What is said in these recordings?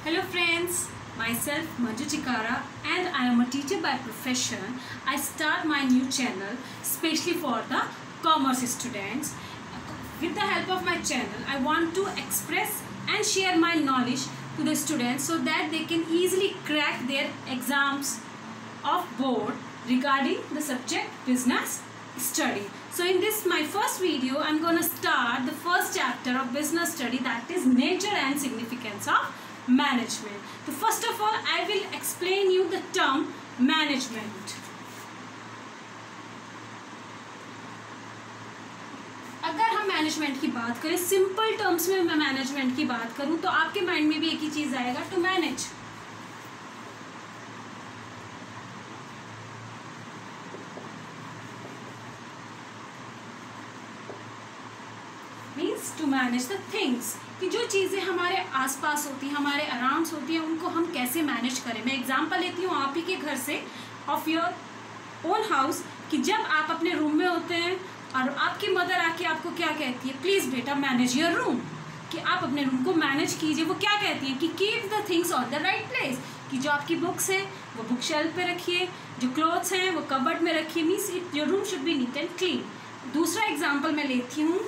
Hello friends, myself Manju Chikara and I am a teacher by profession. I start my new channel especially for the commerce students. With the help of my channel, I want to express and share my knowledge to the students so that they can easily crack their exams of board regarding the subject business study. So in this my first video, I'm going to start the first chapter of business study, that is nature and significance of management. So first of all, I will explain you the term management. अगर हम management की बात करें, simple terms में मैं management की बात करूं तो आपके माइंड में भी एक ही चीज आएगा, to manage. Means to manage the things, कि जो चीज़ें हमारे आसपास होती हैं, हमारे अराउंड होती हैं, उनको हम कैसे मैनेज करें. मैं एग्जांपल लेती हूँ आप ही के घर से, ऑफ योर ओन हाउस, कि जब आप अपने रूम में होते हैं और आपकी मदर आके आपको क्या कहती है, प्लीज़ बेटा मैनेज योर रूम, कि आप अपने रूम को मैनेज कीजिए. वो क्या कहती हैं कि keep the things on the right place, कि जो आपकी बुक्स हैं वो बुक शेल्फ पे रखिए, जो क्लोथ्स हैं वो कबर्ड में रखिए. Means it your room should be neat and clean. दूसरा एग्जाम्पल मैं लेती हूँ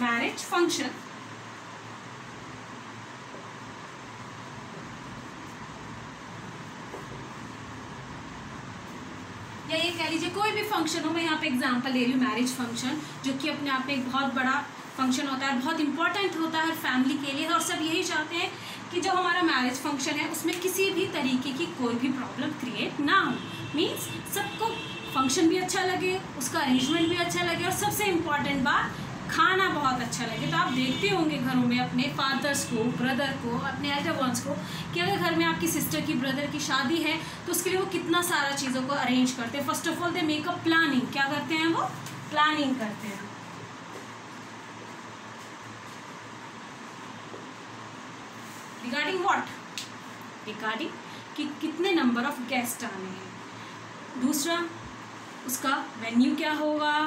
मैरिज फंक्शन. या ये कह लीजिए कोई भी फंक्शन हो, मैं यहाँ पे एग्जांपल ले रही हूँ मैरिज फंक्शन, जो कि अपने आप में एक बहुत बड़ा फंक्शन होता है, बहुत इंपॉर्टेंट होता है हर फैमिली के लिए. और सब यही चाहते हैं कि जो हमारा मैरिज फंक्शन है उसमें किसी भी तरीके की कोई भी प्रॉब्लम क्रिएट ना हो. मीन्स सबको फंक्शन भी अच्छा लगे, उसका अरेंजमेंट भी अच्छा लगे, और सबसे इम्पॉर्टेंट बात, खाना बहुत अच्छा लगे. तो आप देखते होंगे घरों में अपने फादर्स को, ब्रदर को, अपने एल्डर वंस को, कि अगर घर में आपकी सिस्टर की, ब्रदर की शादी है तो उसके लिए वो कितना सारा चीज़ों को अरेंज करते हैं. First of all they make a planning. क्या करते हैं वो? प्लानिंग करते हैं. Regarding what? रिगार्डिंग कि कितने नंबर ऑफ गेस्ट आने हैं. दूसरा, उसका वेन्यू क्या होगा,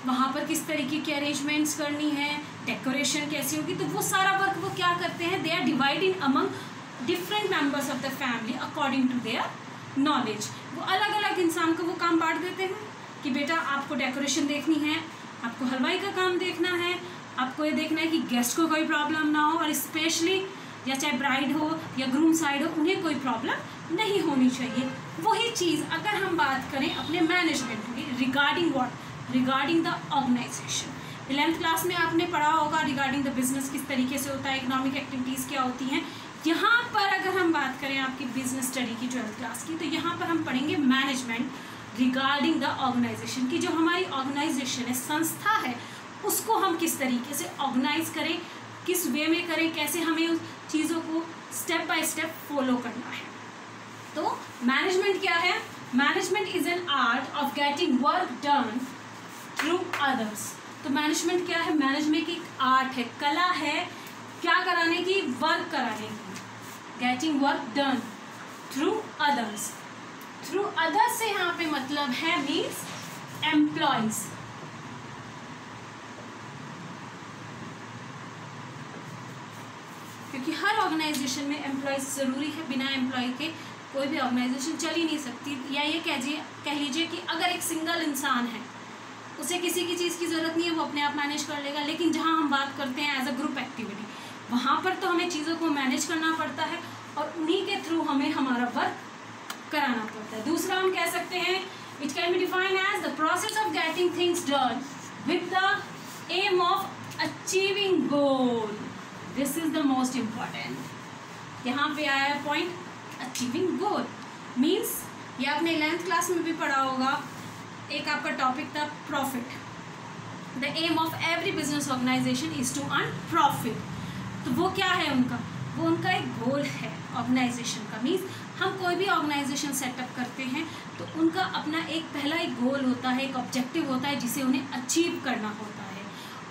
वहाँ पर किस तरीके की अरेंजमेंट्स करनी है, डेकोरेशन कैसी होगी. तो वो सारा वर्क वो क्या करते हैं, they are dividing among different members of the family according to their knowledge. वो अलग अलग इंसान को वो काम बांट देते हैं कि बेटा आपको डेकोरेशन देखनी है, आपको हलवाई का काम देखना है, आपको ये देखना है कि गेस्ट को कोई प्रॉब्लम ना हो, और स्पेशली या चाहे ब्राइड हो या ग्रूम साइड हो, उन्हें कोई प्रॉब्लम नहीं होनी चाहिए. वही चीज़ अगर हम बात करें अपने मैनेजमेंट की, regarding what, regarding the organization. 11th class में आपने पढ़ा होगा रिगार्डिंग द बिजनेस किस तरीके से होता है, इकोनॉमिक एक्टिविटीज़ क्या होती हैं. यहाँ पर अगर हम बात करें आपकी बिजनेस स्टडी की 12th क्लास की, तो यहाँ पर हम पढ़ेंगे मैनेजमेंट रिगार्डिंग द ऑर्गेनाइजेशन, की जो हमारी ऑर्गेनाइजेशन है, संस्था है, उसको हम किस तरीके से ऑर्गेनाइज करें, किस वे में करें, कैसे हमें उस चीज़ों को स्टेप बाय स्टेप फॉलो करना है. तो मैनेजमेंट क्या है? Management is an art of getting work done through others. तो मैनेजमेंट क्या है? मैनेजमेंट एक आर्ट है, कला है, क्या कराने की? वर्क कराने की. Getting work done through others. Through others से यहाँ पे मतलब है मीन्स एम्प्लॉयज. क्योंकि हर ऑर्गेनाइजेशन में एम्प्लॉयज ज़रूरी है, बिना एम्प्लॉय के कोई भी ऑर्गेनाइजेशन चल ही नहीं सकती. या ये कह लीजिए कि अगर एक सिंगल इंसान है, उसे किसी की चीज़ की ज़रूरत नहीं है, वो अपने आप मैनेज कर लेगा. लेकिन जहाँ हम बात करते हैं एज अ ग्रुप एक्टिविटी, वहाँ पर तो हमें चीज़ों को मैनेज करना पड़ता है, और उन्हीं के थ्रू हमें हमारा वर्क कराना पड़ता है. दूसरा हम कह सकते हैं, it can be defined as the process of getting things done with the aim of achieving goal. This is the most important. यहाँ पे आया है पॉइंट, अचीविंग गोल. मीन्स ये आपने 11th क्लास में भी पढ़ा होगा, एक आपका टॉपिक था profit. The aim of every business organization is to earn profit. तो वो क्या है उनका? वो उनका एक गोल है ऑर्गेनाइजेशन का. मीन्स हम कोई भी ऑर्गेनाइजेशन सेटअप करते हैं तो उनका अपना एक पहला एक गोल होता है, एक ऑब्जेक्टिव होता है, जिसे उन्हें अचीव करना होता है.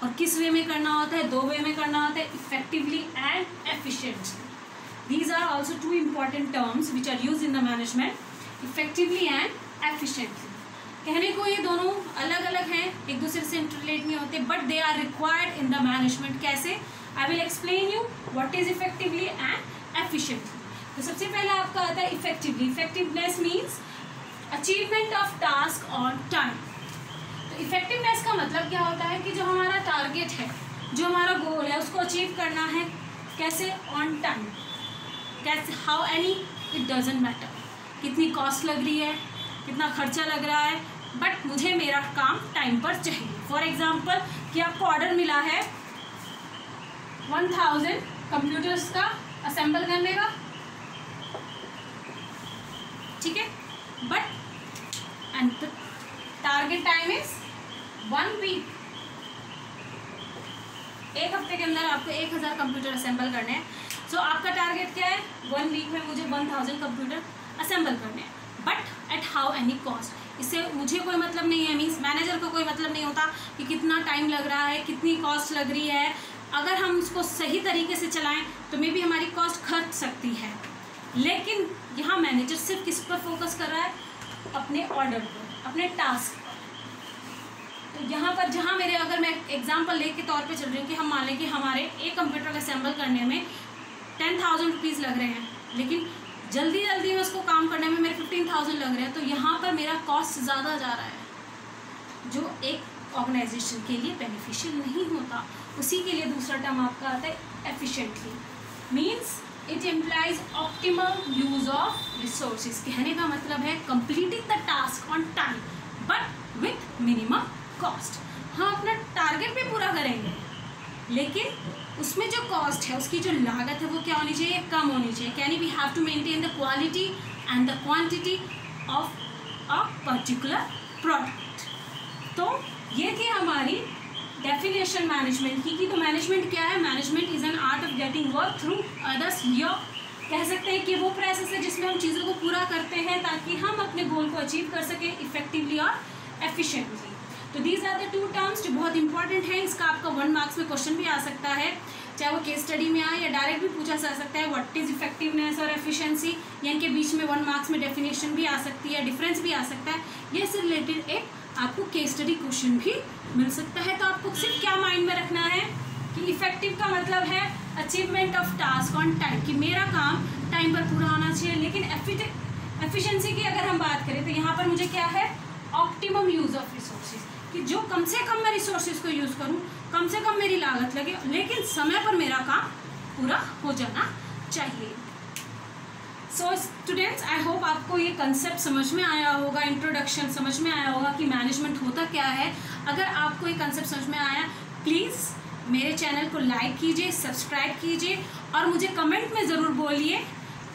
और किस वे में करना होता है? 2 वे में करना होता है, effectively and efficiently. These are also 2 important terms which are use in the management, effectively and efficiently. कहने को ये दोनों अलग अलग हैं, एक दूसरे से इंटरलेट नहीं होते, but they are required in the management. कैसे? I will explain you what is effectively and efficiently. तो सबसे पहला आपका आता है effectively. Effectiveness means achievement of task on time. तो इफेक्टिवनेस का मतलब क्या होता है कि जो हमारा टारगेट है, जो हमारा गोल है, उसको अचीव करना है कैसे, ऑन टाइम। कैसे, how any, it doesn't matter कितनी कॉस्ट लग रही है, कितना खर्चा लग रहा है, बट मुझे मेरा काम टाइम पर चाहिए। फॉर एग्जाम्पल कि आपको ऑर्डर मिला है 1000 कंप्यूटर्स का असेंबल करने का, ठीक है, but and the target time is 1 week. एक हफ्ते के अंदर आपको 1000 कंप्यूटर असेंबल करने हैं। सो आपका टारगेट क्या है, 1 वीक में मुझे 1000 कंप्यूटर असेंबल करने हैं, but at how any cost. इससे मुझे कोई मतलब नहीं है, मीन्स मैनेजर को कोई मतलब नहीं होता कि कितना टाइम लग रहा है, कितनी कॉस्ट लग रही है। अगर हम उसको सही तरीके से चलाएं तो मे भी हमारी कॉस्ट खर्च सकती है, लेकिन यहाँ मैनेजर सिर्फ किस पर फोकस कर रहा है, अपने ऑर्डर पर, अपने टास्क। तो यहाँ पर जहाँ मेरे, अगर मैं एग्जांपल ले के तौर पे चल रही हूँ कि हम मान लें कि हमारे एक कंप्यूटर असेंबल करने में 10,000 रुपीज़ लग रहे हैं, लेकिन जल्दी में उसको काम करने में मेरे 15,000 लग रहे हैं, तो यहाँ पर मेरा कॉस्ट ज़्यादा जा रहा है, जो एक ऑर्गेनाइजेशन के लिए बेनिफिशियल नहीं होता। उसी के लिए दूसरा टर्म आपका आता है efficiently. Means it implies optimal use of resources. कहने का मतलब है completing the task on time but with minimum cost. हाँ, अपना टारगेट भी पूरा करेंगे, लेकिन उसमें जो कॉस्ट है, उसकी जो लागत है, वो क्या होनी चाहिए, कम होनी चाहिए। Can we have to maintain the quality and the quantity of a particular product. तो ये थी हमारी डेफिनेशन मैनेजमेंट की। तो मैनेजमेंट क्या है, management is an art of getting work through others. या कह सकते हैं कि वो प्रोसेस है जिसमें हम चीज़ों को पूरा करते हैं ताकि हम अपने गोल को अचीव कर सकें इफेक्टिवली और एफिशिएंटली। तो दीज आर द 2 टर्म्स जो बहुत इंपॉर्टेंट है। इसका आपका 1 मार्क्स में क्वेश्चन भी आ सकता है, चाहे वो केस स्टडी में आए या डायरेक्ट भी पूछा जा सकता है। व्हाट इज इफेक्टिवनेस और एफिशिएंसी, या इनके बीच में 1 मार्क्स में डेफिनेशन भी आ सकती है, डिफरेंस भी आ सकता है। ये से रिलेटेड एक आपको केस स्टडी क्वेश्चन भी मिल सकता है। तो आपको सिर्फ क्या माइंड में रखना है कि इफेक्टिव का मतलब है achievement of task on time, कि मेरा काम टाइम पर पूरा होना चाहिए। लेकिन एफिशिएंसी की अगर हम बात करें तो यहाँ पर मुझे क्या है, ऑप्टिमम यूज ऑफ रिसोर्सेज, कि जो कम से कम मैं रिसोर्सेज को यूज़ करूँ, कम से कम मेरी लागत लगे, लेकिन समय पर मेरा काम पूरा हो जाना चाहिए। सो स्टूडेंट्स, आई होप आपको ये कंसेप्ट समझ में आया होगा, इंट्रोडक्शन समझ में आया होगा कि मैनेजमेंट होता क्या है। अगर आपको ये कंसेप्ट समझ में आया, प्लीज़ मेरे चैनल को लाइक कीजिए, सब्सक्राइब कीजिए और मुझे कमेंट में ज़रूर बोलिए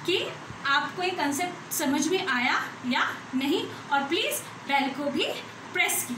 कि आपको ये कंसेप्ट समझ में आया या नहीं, और प्लीज़ बेल को भी प्रेस कीजिए।